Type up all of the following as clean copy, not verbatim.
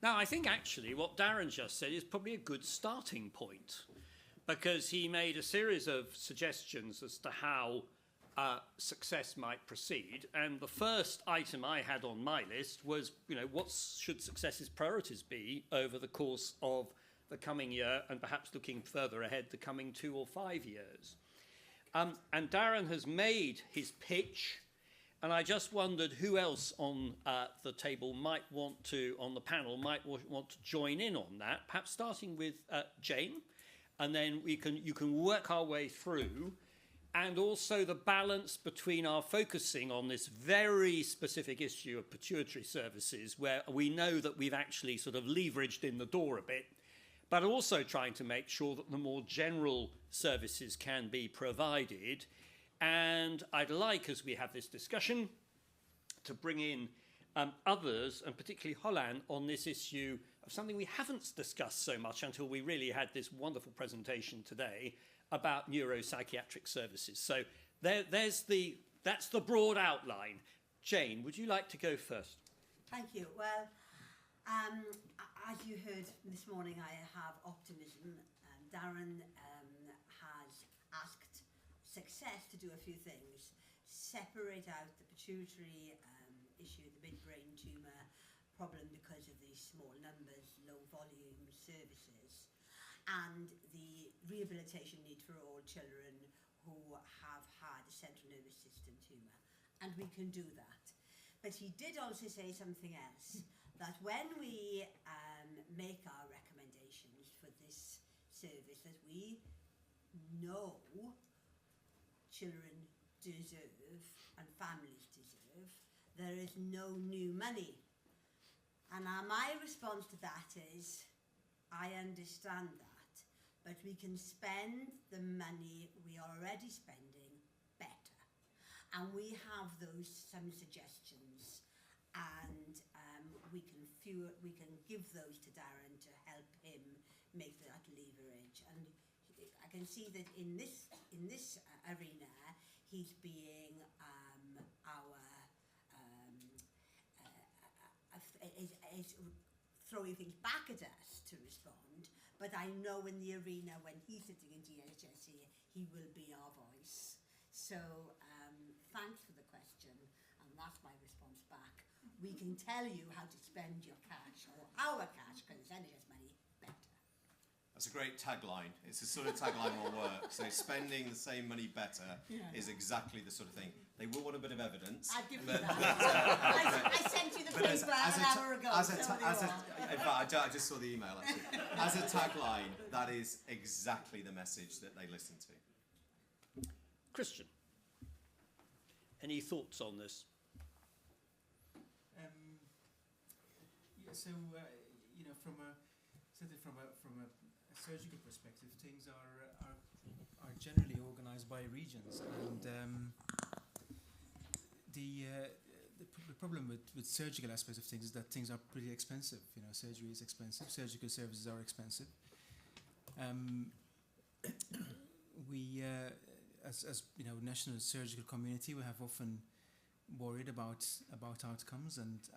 Now, I think actually what Darren just said is probably a good starting point, because he made a series of suggestions as to how success might proceed. And the first item I had on my list was, what should success's priorities be over the course of the coming year, and perhaps looking further ahead, the coming 2 or 5 years. And Darren has made his pitch, and I just wondered who else on the table might want to, on the panel, might want to join in on that, perhaps starting with Jane, and then you can work our way through, and also the balance between our focusing on this very specific issue of pituitary services, where we know that we've actually sort of leveraged in the door a bit, but also trying to make sure that the more general services can be provided. And I'd like, as we have this discussion, to bring in others, and particularly Holan, on this issue of something we haven't discussed so much until we really had this wonderful presentation today about neuropsychiatric services. So that's the broad outline. Jane, would you like to go first? Thank you. Well, as you heard this morning, I have optimism. Darren has asked Success to do a few things. Separate out the pituitary issue, the midbrain tumour problem because of these small numbers, low volume services, and the rehabilitation need for all children who have had a central nervous system tumour. And we can do that. But he did also say something else, that when we make our recommendations for this service, that we know children deserve and families deserve, there is no new money. And my response to that is, I understand that, but we can spend the money we are already spending better. And we have some suggestions, and we can give those to Darren to help him make that leverage. And I can see that in this arena, he's being is throwing things back at us to respond. But I know in the arena, when he's sitting in DHSE, he will be our voice. So thanks for the question, and that's my response back. We can tell you how to spend your cash, or our cash, because it's NHS money, better. That's a great tagline. It's the sort of tagline will work. So spending the same money better is exactly the sort of thing. They will want a bit of evidence. I'd give you that. I sent you the paper an hour ago. In fact, I just saw the email, actually. As a tagline, that is exactly the message that they listen to. Kristian, any thoughts on this? From a surgical perspective, things are generally organised by regions, and the problem with surgical aspects of things is that things are pretty expensive. Surgery is expensive, surgical services are expensive. We, as national surgical community, we have often worried about outcomes and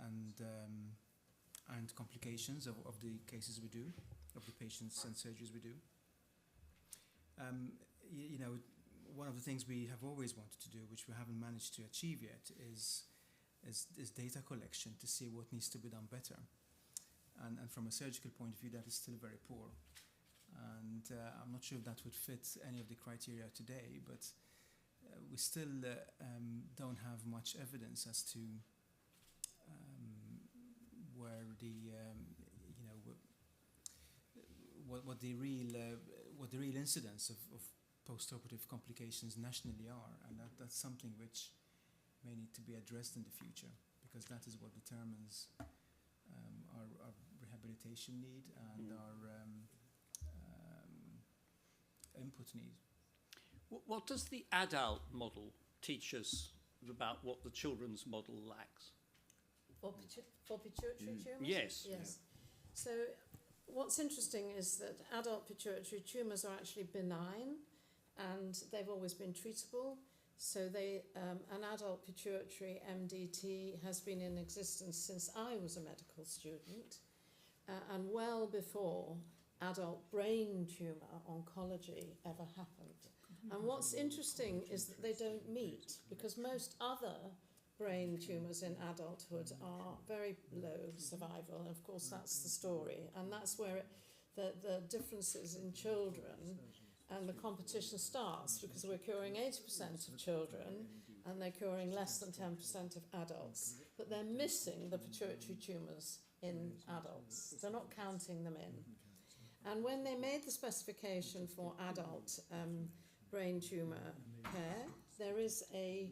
complications of the cases we do, of the patients and surgeries we do. One of the things we have always wanted to do, which we haven't managed to achieve yet, is data collection to see what needs to be done better. And from a surgical point of view, that is still very poor. And I'm not sure if that would fit any of the criteria today, but we still don't have much evidence as to where the what the real incidence of post-operative complications nationally are, and that's something which may need to be addressed in the future, because that is what determines our rehabilitation need and our input need. What does the adult model teach us about what the children's model lacks? For pituitary tumours? Yes. Yes. So what's interesting is that adult pituitary tumours are actually benign, and they've always been treatable. So an adult pituitary MDT has been in existence since I was a medical student, and well before adult brain tumour oncology ever happened. And what's interesting is that they don't meet, because most other brain tumours in adulthood are very low survival, and of course that's the story, and that's where the differences in children and the competition starts, because we're curing 80% of children and they're curing less than 10% of adults, but they're missing the pituitary tumours in adults. They're not counting them in. And when they made the specification for adult brain tumour care, there is a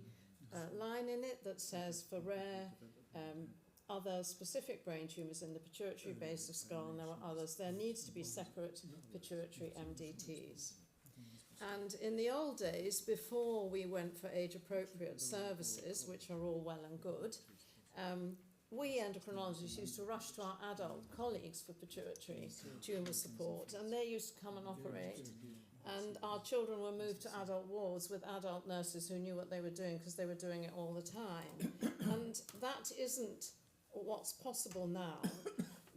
line in it that says for rare other specific brain tumours in the pituitary base of skull, and there were others, there needs to be separate pituitary MDTs. And in the old days, before we went for age-appropriate services, which are all well and good, we endocrinologists used to rush to our adult colleagues for pituitary tumour support, and they used to come and operate. And our children were moved to adult wards with adult nurses who knew what they were doing, because they were doing it all the time. And that isn't what's possible now.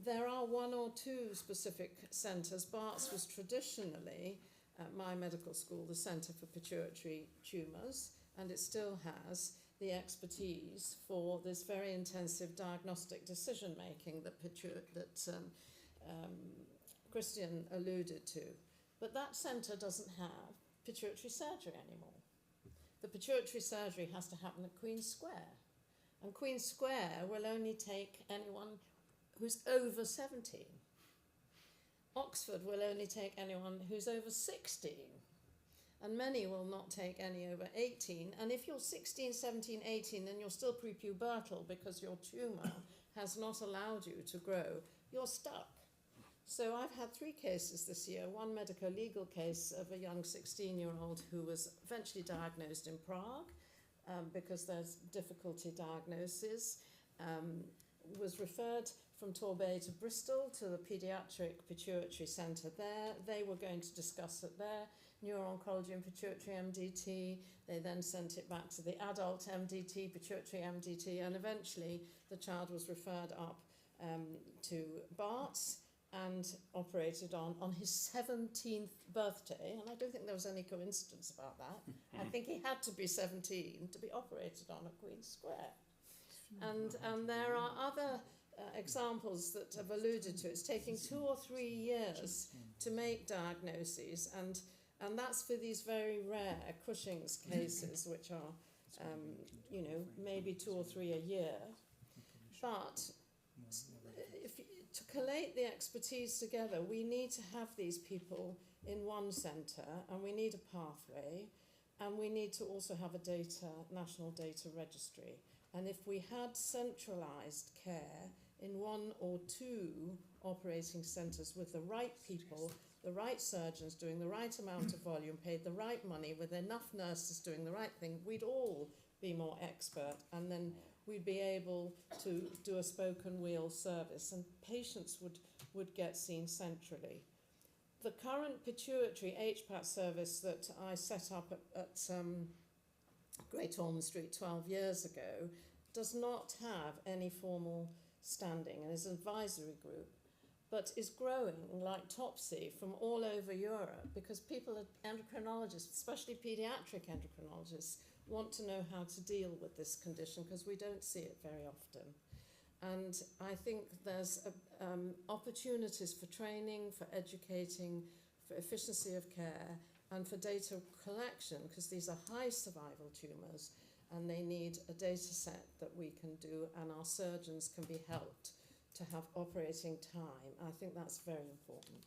There are one or two specific centres. Barts was traditionally, at my medical school, the Centre for Pituitary Tumours, and it still has the expertise for this very intensive diagnostic decision-making that Kristian alluded to. But that centre doesn't have pituitary surgery anymore. The pituitary surgery has to happen at Queen's Square. And Queen's Square will only take anyone who's over 17. Oxford will only take anyone who's over 16. And many will not take any over 18. And if you're 16, 17, 18, then you're still prepubertal because your tumour has not allowed you to grow, you're stuck. So I've had 3 cases this year. One medico-legal case of a young 16-year-old who was eventually diagnosed in Prague because there's difficulty diagnosis, was referred from Torbay to Bristol to the paediatric pituitary centre there. They were going to discuss it there, neuro-oncology and pituitary MDT. They then sent it back to the adult MDT, pituitary MDT, and eventually the child was referred up to Barts and operated on his 17th birthday. And I don't think there was any coincidence about that. I think he had to be 17 to be operated on at Queen's Square. And there are other examples that have alluded to. It's taking 2 or 3 years to make diagnoses, and that's for these very rare Cushing's cases, which are, maybe 2 or 3 a year. But to collate the expertise together, we need to have these people in one centre, and we need a pathway, and we need to also have a national data registry. And if we had centralised care in 1 or 2 operating centres with the right people, the right surgeons doing the right amount of volume, paid the right money, with enough nurses doing the right thing, we'd all be more expert, and then we'd be able to do a spoken wheel service, and patients would get seen centrally. The current pituitary HPAT service that I set up at Great Ormond Street 12 years ago does not have any formal standing and is an advisory group, but is growing like topsy from all over Europe, because people, endocrinologists, especially paediatric endocrinologists, want to know how to deal with this condition, because we don't see it very often. And I think there's opportunities for training, for educating, for efficiency of care, and for data collection, because these are high survival tumours, and they need a data set that we can do, and our surgeons can be helped to have operating time. I think that's very important.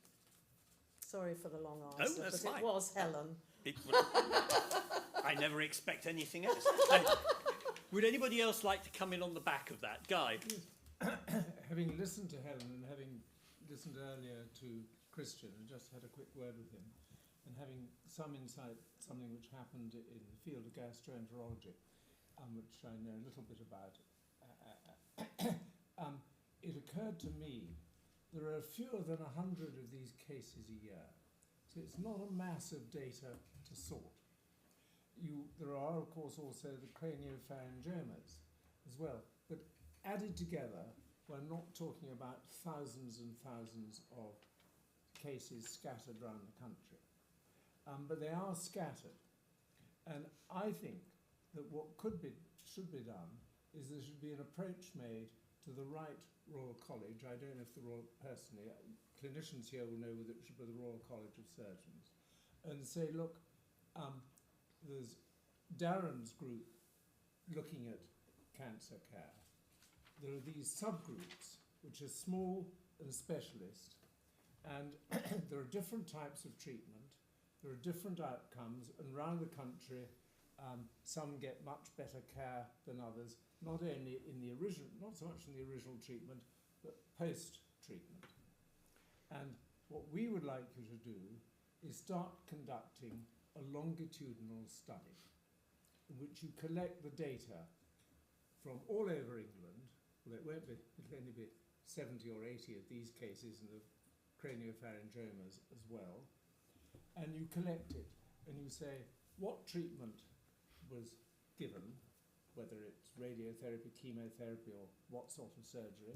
Sorry for the long answer, that's but fine. it was Helen. I never expect anything else. Would anybody else like to come in on the back of that? Guy? Having listened to Helen and having listened earlier to Kristian and just had a quick word with him, and having some insight, something which happened in the field of gastroenterology, which I know a little bit about, it occurred to me there are fewer than 100 of these cases a year. So it's not a mass of data to sort. There are, of course, also the craniopharyngiomas as well. But added together, we're not talking about thousands and thousands of cases scattered around the country. But they are scattered. And I think that what should be done is there should be an approach made to the right Royal College. I don't know if the Royal, personally, clinicians here will know whether it should be the Royal College of Surgeons, and say, look, there's Darren's group looking at cancer care. There are these subgroups which are small and specialist, and there are different types of treatment, there are different outcomes, and around the country some get much better care than others, not only in the original, not so much in the original treatment, but post-treatment. And what we would like you to do is start conducting a longitudinal study in which you collect the data from all over England. Well, it'll only be 70 or 80 of these cases and the craniopharyngiomas as well. And you collect it and you say, what treatment was given, whether it's radiotherapy, chemotherapy, or what sort of surgery,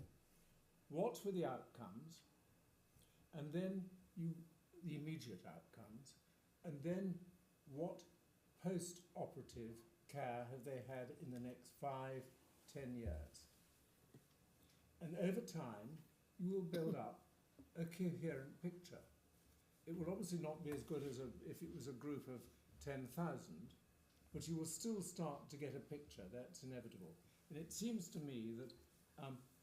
what were the outcomes, and then the immediate outcomes, and then what post-operative care have they had in the next 5, 10 years. And over time, you will build up a coherent picture. It will obviously not be as good as if it was a group of 10,000, but you will still start to get a picture. That's inevitable. And it seems to me that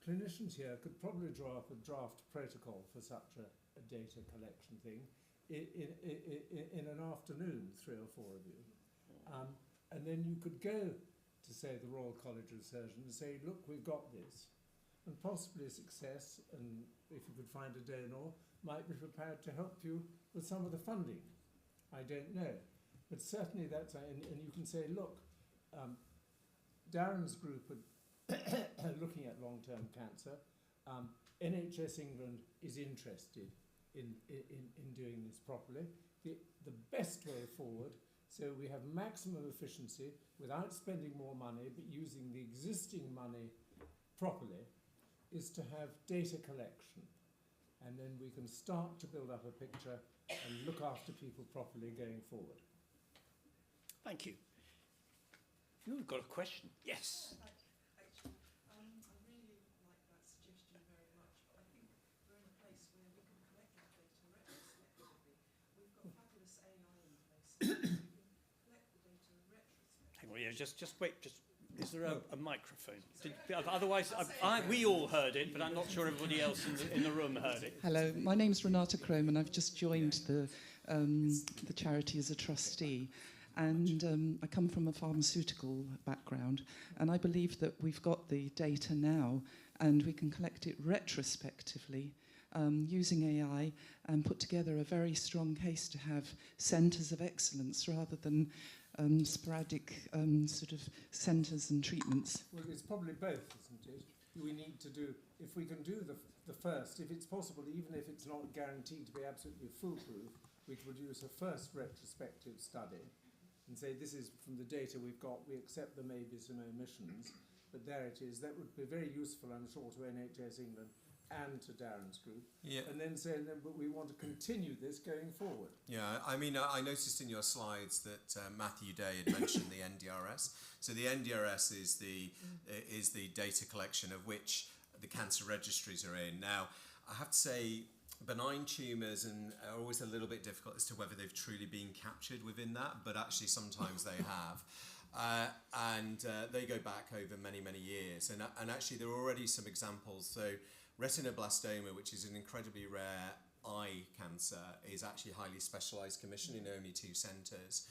clinicians here could probably draw up a draft protocol for such a data collection thing in an afternoon, 3 or 4 of you. And then you could go to, say, the Royal College of Surgeons and say, look, we've got this. And possibly a success, and if you could find a donor, might be prepared to help you with some of the funding. I don't know. But certainly that's, and you can say, look, Darren's group are looking at long-term cancer. NHS England is interested in doing this properly. The best way forward, so we have maximum efficiency without spending more money, but using the existing money properly, is to have data collection. And then we can start to build up a picture and look after people properly going forward. Thank you. You've got a question? Yes. Actually, I really like that suggestion very much. But I think we're in a place where we can collect that data retrospectively. We've got fabulous AI in place. We can collect the data retrospectively. Hang on, yeah, just wait. Is there a microphone? Otherwise, we all heard it, but I'm not sure everybody else in the room heard it. Hello, my name's Renata Crome, and I've just joined the charity as a trustee. And I come from a pharmaceutical background, and I believe that we've got the data now, and we can collect it retrospectively using AI and put together a very strong case to have centres of excellence rather than sporadic sort of centres and treatments. Well, it's probably both, isn't it? We need to do, if we can do the first, if it's possible, even if it's not guaranteed to be absolutely foolproof, we could use a first retrospective study and say, this is from the data we've got, we accept there may be some omissions, but there it is. That would be very useful, I'm sure, to NHS England and to Darren's group. Yeah. And then say, but we want to continue this going forward. Yeah, I mean, I noticed in your slides that Matthew Day had mentioned the NDRS. So the NDRS is the data collection of which the cancer registries are in. Now, I have to say, benign tumours are always a little bit difficult as to whether they've truly been captured within that, but actually sometimes they have. And they go back over many, many years. And actually there are already some examples. So retinoblastoma, which is an incredibly rare eye cancer, is actually highly specialised commission in only 2 centres.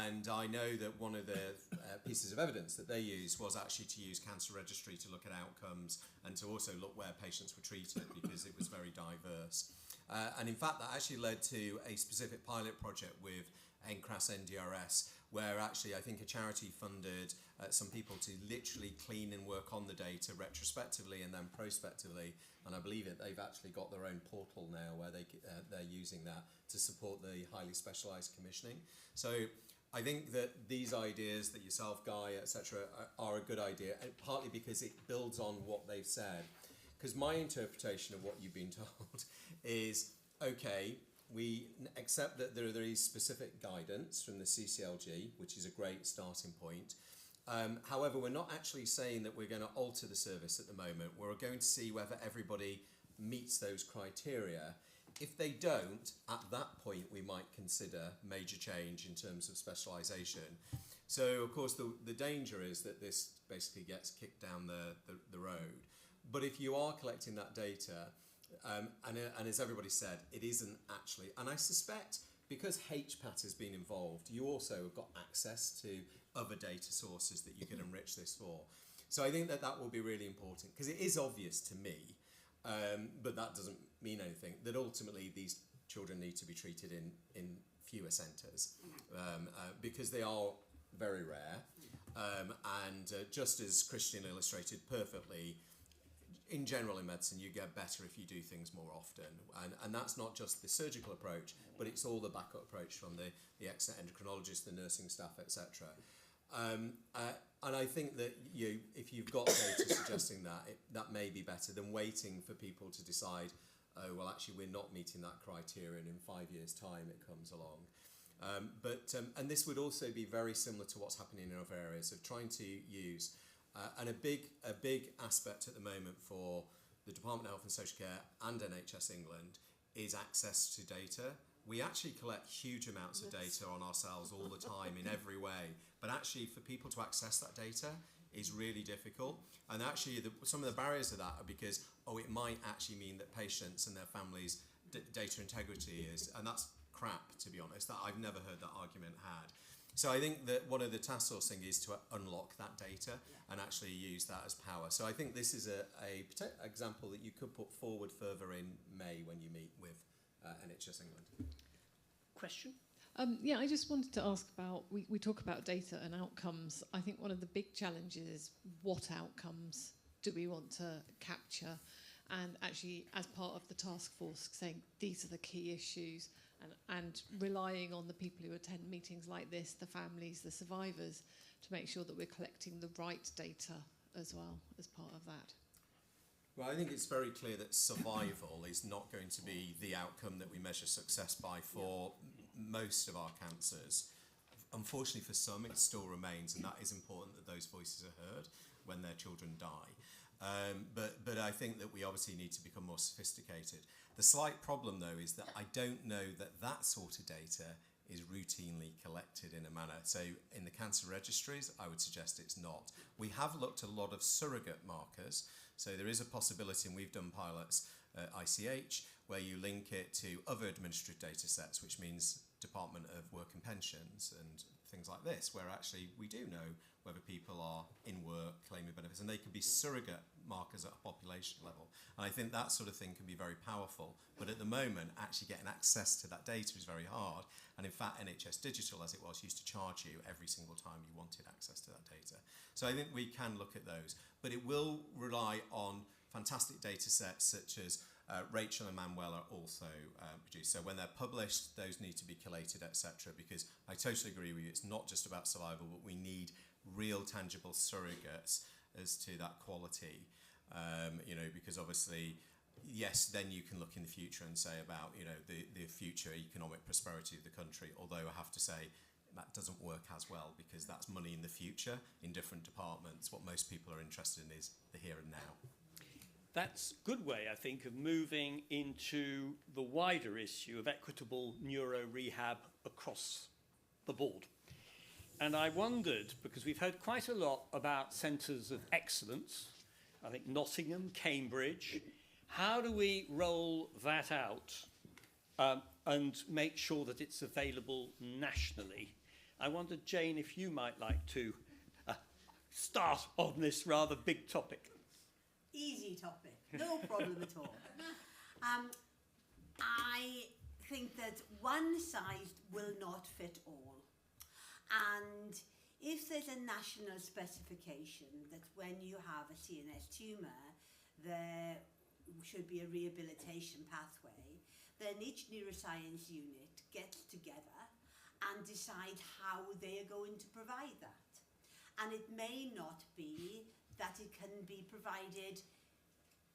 And I know that one of the pieces of evidence that they used was actually to use Cancer Registry to look at outcomes and to also look where patients were treated because it was very diverse. And in fact, that actually led to a specific pilot project with NCRAS NDRS, where actually I think a charity funded some people to literally clean and work on the data retrospectively and then prospectively. And I believe they've actually got their own portal now where they're using that to support the highly specialised commissioning. So I think that these ideas that yourself, Guy, etc., are a good idea, partly because it builds on what they've said. because my interpretation of what you've been told is, okay, we accept that there is specific guidance from the CCLG, which is a great starting point. However, we're not actually saying that we're going to alter the service at the moment. We're going to see whether everybody meets those criteria. If they don't, at that point we might consider major change in terms of specialisation. So, of course, the danger is that this basically gets kicked down the road. But if you are collecting that data, and as everybody said, it isn't actually, and I suspect because HPAT has been involved, you also have got access to other data sources that you can enrich this for. So I think that will be really important, because it is obvious to me, but that doesn't mean anything, that ultimately these children need to be treated in fewer centres, because they are very rare, and just as Kristian illustrated perfectly, in general in medicine you get better if you do things more often, and that's not just the surgical approach, but it's all the backup approach from the excellent endocrinologists, the nursing staff, etc. And I think that if you've got data suggesting that may be better than waiting for people to decide, oh well, actually we're not meeting that criterion, in 5 years' time it comes along. And this would also be very similar to what's happening in other areas of trying to use, and a big aspect at the moment for the Department of Health and Social Care and NHS England is access to data. We actually collect huge amounts of data on ourselves all the time in every way, but actually for people to access that data is really difficult. And actually some of the barriers to that are because, it might actually mean that patients and their families' data integrity is, and that's crap, to be honest. That I've never heard that argument had. So I think that one of the task force thing is to unlock that data and actually use that as power. So I think this is a example that you could put forward further in May when you meet with NHS England. Question? Yeah, I just wanted to ask about, we talk about data and outcomes. I think one of the big challenges is what outcomes do we want to capture? And actually, as part of the task force, saying these are the key issues, and relying on the people who attend meetings like this, the families, the survivors, to make sure that we're collecting the right data as well as part of that. Well, I think it's very clear that survival is not going to be the outcome that we measure success by for most of our cancers. Unfortunately for some, it still remains, and that is important that those voices are heard when their children die. But I think that we obviously need to become more sophisticated. The slight problem, though, is that I don't know that sort of data is routinely collected in a manner. So in the cancer registries, I would suggest it's not. We have looked at a lot of surrogate markers. So there is a possibility, and we've done pilots at ICH, where you link it to other administrative data sets, which means Department of Work and Pensions and things like this, where actually we do know whether people are in work, claiming benefits, and they can be surrogate markers at a population level. And I think that sort of thing can be very powerful. But at the moment, actually getting access to that data is very hard. And in fact, NHS Digital, as it was, used to charge you every single time you wanted access to that data. So I think we can look at those. But it will rely on fantastic data sets such as Rachel and Manuel are also produced. So when they're published, those need to be collated, etc. Because I totally agree with you, it's not just about survival, but we need real tangible surrogates as to that quality. Because obviously, yes, then you can look in the future and say about, the future economic prosperity of the country. Although I have to say that doesn't work as well, because that's money in the future in different departments. What most people are interested in is the here and now. That's a good way, I think, of moving into the wider issue of equitable neuro rehab across the board. And I wondered, because we've heard quite a lot about centres of excellence, I think Nottingham, Cambridge, how do we roll that out and make sure that it's available nationally? I wondered, Jane, if you might like to start on this rather big topic. Easy topic, no problem at all. I think that one size will not fit all. And if there's a national specification that when you have a CNS tumour, there should be a rehabilitation pathway, then each neuroscience unit gets together and decide how they are going to provide that. And it may not be that it can be provided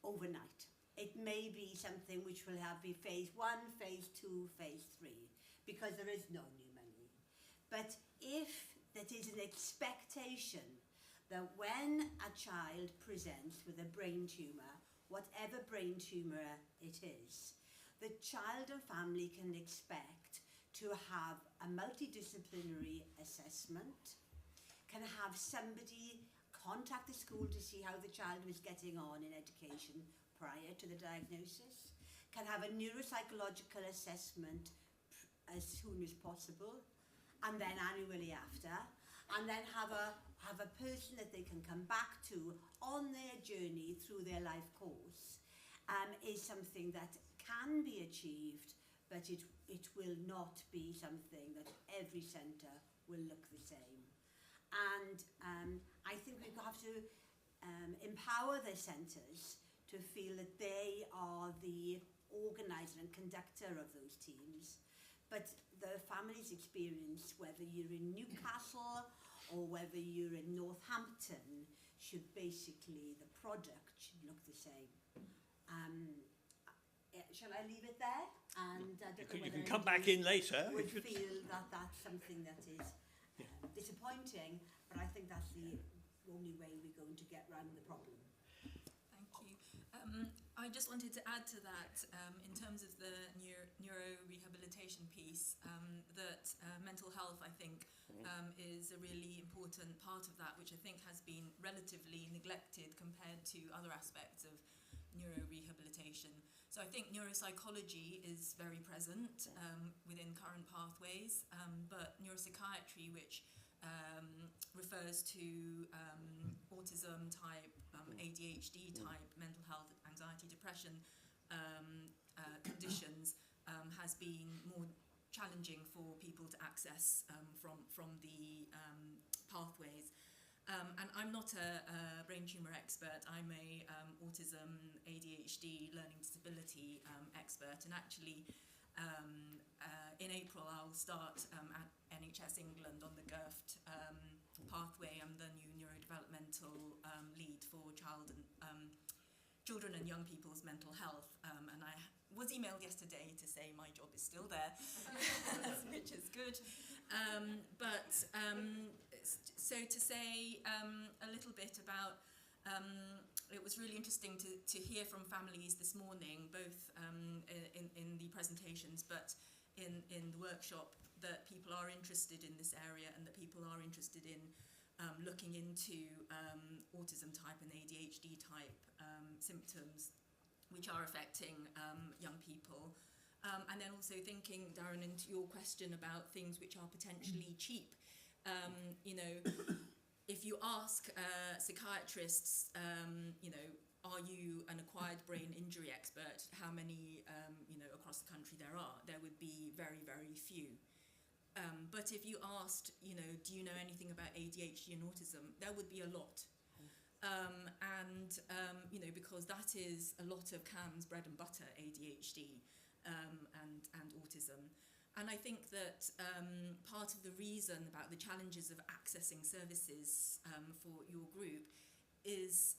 overnight. It may be something which will be phase 1, phase 2, phase 3, because there is no new money. But if that is an expectation that when a child presents with a brain tumour, whatever brain tumour it is, the child and family can expect to have a multidisciplinary assessment, can have somebody contact the school to see how the child was getting on in education prior to the diagnosis, can have a neuropsychological assessment as soon as possible, and then annually after, and then have a person that they can come back to on their journey through their life course, is something that can be achieved, but it will not be something that every centre will look the same. And I think we have to empower the centres to feel that they are the organiser and conductor of those teams. But the family's experience, whether you're in Newcastle or whether you're in Northampton, should basically, the product should look the same. Shall I leave it there? And You can come back in later. Would feel that that's something that is disappointing, but I think that's the only way we're going to get round the problem. Thank you. I just wanted to add to that, in terms of the neuro-rehabilitation piece, that mental health, I think, is a really important part of that, which I think has been relatively neglected compared to other aspects of neuro-rehabilitation. So I think neuropsychology is very present within current pathways, but neuropsychiatry, which refers to autism type, ADHD type, mental health, anxiety, depression conditions, has been more challenging for people to access from the pathways. And I'm not a brain tumour expert. I'm a autism, ADHD, learning disability expert. And actually, in April, I'll start at NHS England on the GIRFT pathway. I'm the new neurodevelopmental lead for children and young people's mental health. And I was emailed yesterday to say my job is still there, which is good. So to say a little bit about, it was really interesting to hear from families this morning, both in the presentations, but in the workshop, that people are interested in this area and that people are interested in looking into autism type and ADHD type symptoms which are affecting young people. And then also thinking, Darren, into your question about things which are potentially cheap. You know, if you ask psychiatrists, you know, are you an acquired brain injury expert? How many, you know, across the country there would be very, very few. But if you asked, you know, do you know anything about ADHD and autism? There would be a lot. You know, because that is a lot of CAM's bread and butter, ADHD and autism. And I think that part of the reason about the challenges of accessing services for your group is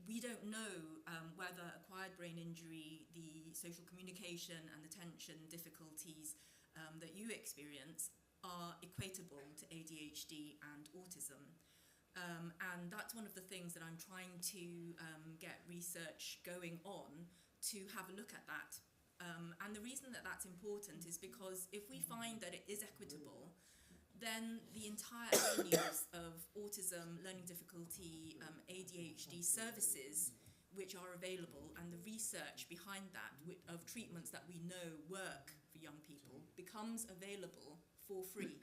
we don't know whether acquired brain injury, the social communication and attention difficulties that you experience are equatable to ADHD and autism. And that's one of the things that I'm trying to get research going on to have a look at that. And the reason that that's important is because if we find that it is equitable, then the entire avenues of autism, learning difficulty, ADHD services which are available and the research behind that of treatments that we know work for young people becomes available for free.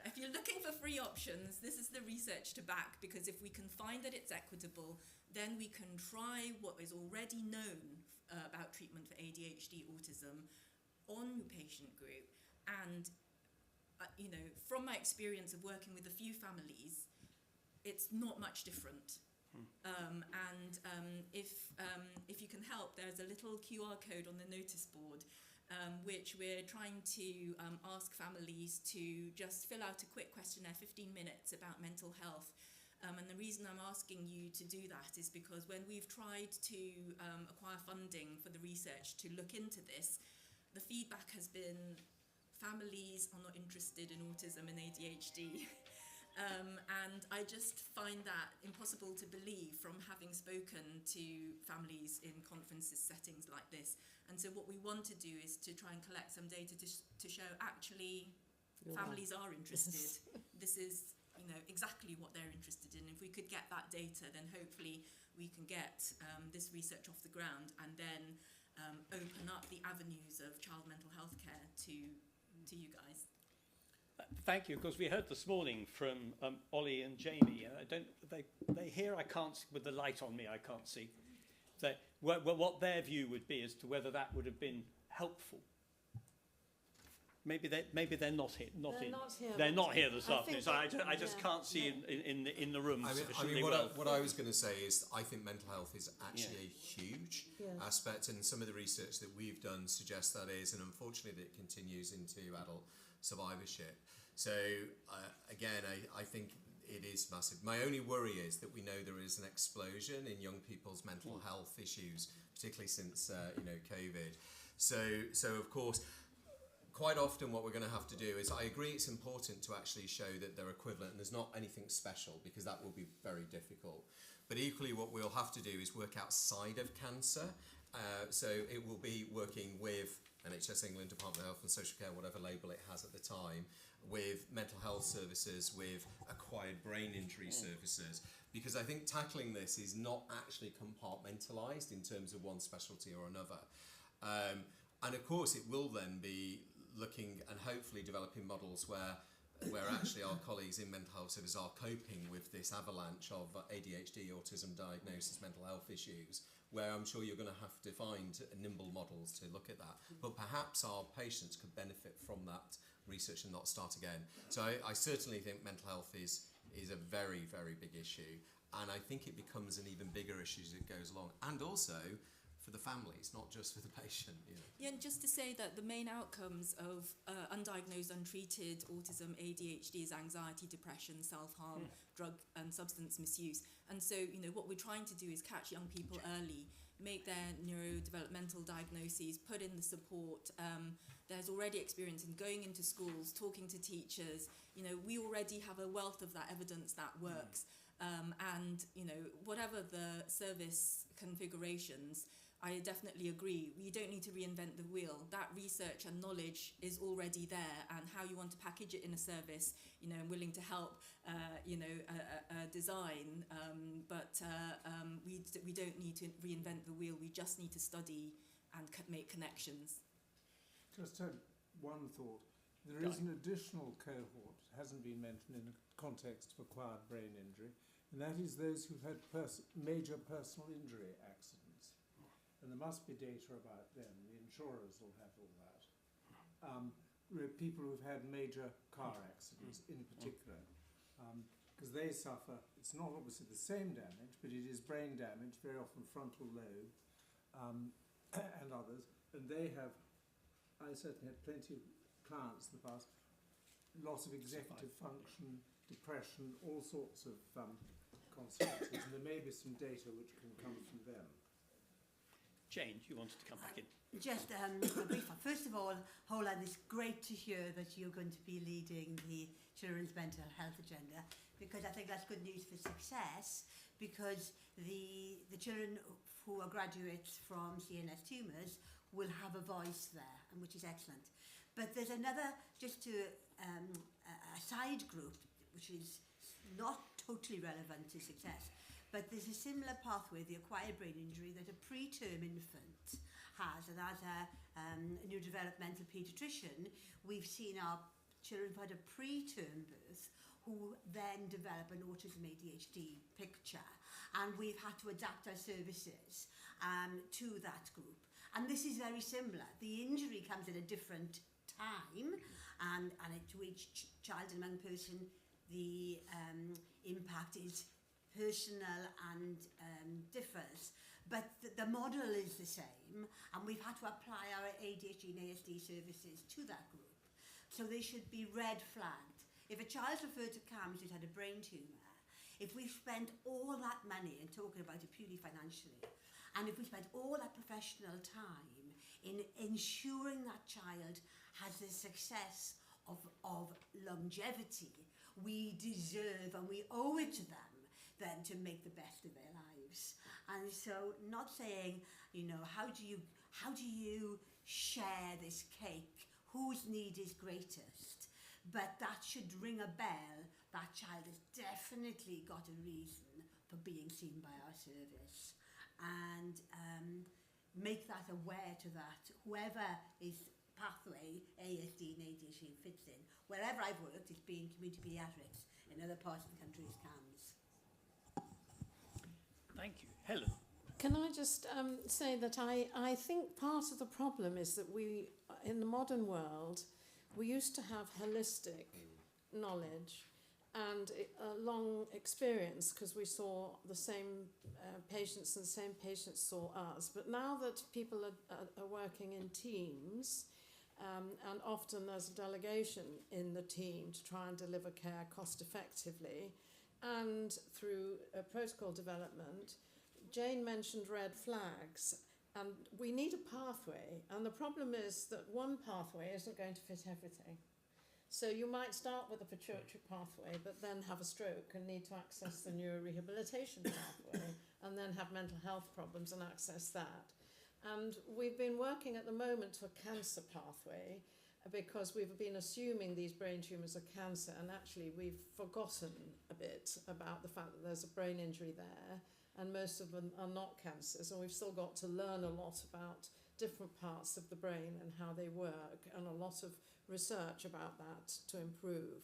If you're looking for free options, this is the research to back, because if we can find that it's equitable, then we can try what is already known about treatment for ADHD, autism on your patient group. And, you know, from my experience of working with a few families, it's not much different. If you can help, there's a little QR code on the notice board which we're trying to ask families to just fill out a quick questionnaire, 15 minutes, about mental health And the reason I'm asking you to do that is because when we've tried to acquire funding for the research to look into this, the feedback has been families are not interested in autism and ADHD. And I just find that impossible to believe from having spoken to families in conferences settings like this. And so what we want to do is to try and collect some data to show actually families are interested. Yes. This is, you know, exactly what they're interested in. If we could get that data, then hopefully we can get this research off the ground and then open up the avenues of child mental health care to you guys. Thank you, because we heard this morning from Ollie and Jamie. They hear, I can't, with the light on me, I can't see. That what their view would be as to whether that would have been helpful. Maybe they're not here. They're not here this afternoon. So I just can't see in the room sufficiently well. What I was going to say is I think mental health is actually a huge aspect, and some of the research that we've done suggests that is, and unfortunately that continues into adult survivorship. So again, I think it is massive. My only worry is that we know there is an explosion in young people's mental health issues, particularly since COVID. So of course, quite often what we're going to have to do is, I agree it's important to actually show that they're equivalent and there's not anything special, because that will be very difficult. But equally what we'll have to do is work outside of cancer. So it will be working with NHS England, Department of Health and Social Care, whatever label it has at the time, with mental health services, with acquired brain injury services, because I think tackling this is not actually compartmentalised in terms of one specialty or another. And of course it will then be looking and hopefully developing models where actually our colleagues in mental health services are coping with this avalanche of ADHD, autism diagnosis, mental health issues, where I'm sure you're going to have to find nimble models to look at that. But perhaps our patients could benefit from that research and not start again. So I certainly think mental health is a very, very big issue. And I think it becomes an even bigger issue as it goes along. And also for the families, not just for the patient. You know. Yeah, and just to say that the main outcomes of undiagnosed, untreated autism, ADHD is anxiety, depression, self-harm, drug and substance misuse. And so, you know, what we're trying to do is catch young people early, make their neurodevelopmental diagnoses, put in the support. There's already experience in going into schools, talking to teachers. You know, we already have a wealth of that evidence that works. And, you know, whatever the service configurations, I definitely agree. You don't need to reinvent the wheel. That research and knowledge is already there, and how you want to package it in a service, you know, willing to help, design. But we don't need to reinvent the wheel. We just need to study and make connections. Just had one thought. There is an additional cohort, hasn't been mentioned in the context of acquired brain injury, and that is those who've had major personal injury accidents. And there must be data about them. The insurers will have all that. People who've had major car accidents in particular, because they suffer, it's not obviously the same damage, but it is brain damage, very often frontal lobe and others. And they have, I certainly had plenty of clients in the past, loss of executive function, depression, all sorts of consequences. And there may be some data which can come from them. Jane, you wanted to come back in. Just a brief one. First of all, Holan, it's great to hear that you're going to be leading the children's mental health agenda, because I think that's good news for success, because the children who are graduates from CNS tumours will have a voice there, and which is excellent. But there's another, just to a side group, which is not totally relevant to success, but there's a similar pathway, the acquired brain injury, that a preterm infant has. And as a neurodevelopmental paediatrician, we've seen our children who've had a preterm birth who then develop an autism ADHD picture. And we've had to adapt our services to that group. And this is very similar. The injury comes at a different time, and to each child and young person, the impact is personal and differs, but the model is the same, and we've had to apply our ADHD and ASD services to that group. So they should be red flagged. If a child's referred to CAMS who's had a brain tumour, if we spend all that money, and talking about it purely financially, and if we spend all that professional time in ensuring that child has the success of longevity, we deserve and we owe it to them then to make the best of their lives. And so, not saying, you know, how do you share this cake? Whose need is greatest? But that should ring a bell. That child has definitely got a reason for being seen by our service, and make that aware to that whoever is pathway ASD and ADHD fits in. Wherever I've worked, it's been community paediatrics. In other parts of the country, it's CAMS. Thank you. Helen. Can I just say that I think part of the problem is that we, in the modern world, we used to have holistic knowledge and a long experience because we saw the same patients and the same patients saw us. But now that people are working in teams, and often there's a delegation in the team to try and deliver care cost effectively, and through protocol development, Jane mentioned red flags, and we need a pathway, and the problem is that one pathway isn't going to fit everything. So you might start with a pituitary pathway, but then have a stroke and need to access the neurorehabilitation pathway, and then have mental health problems and access that. And we've been working at the moment to a cancer pathway because we've been assuming these brain tumours are cancer, and actually we've forgotten a bit about the fact that there's a brain injury there, and most of them are not cancers, and we've still got to learn a lot about different parts of the brain and how they work, and a lot of research about that to improve.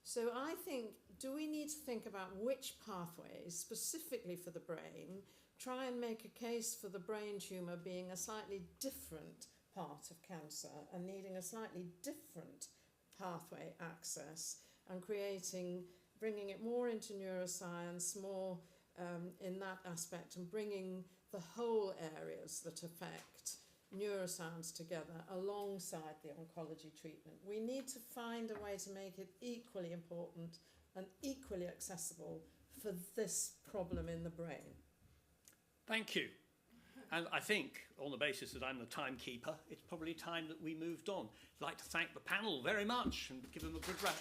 So I think, do we need to think about which pathways specifically for the brain, try and make a case for the brain tumour being a slightly different part of cancer and needing a slightly different pathway access, and bringing it more into neuroscience, more in that aspect, and bringing the whole areas that affect neuroscience together alongside the oncology treatment. We need to find a way to make it equally important and equally accessible for this problem in the brain. Thank you. And I think, on the basis that I'm the timekeeper, it's probably time that we moved on. I'd like to thank the panel very much and give them a good round.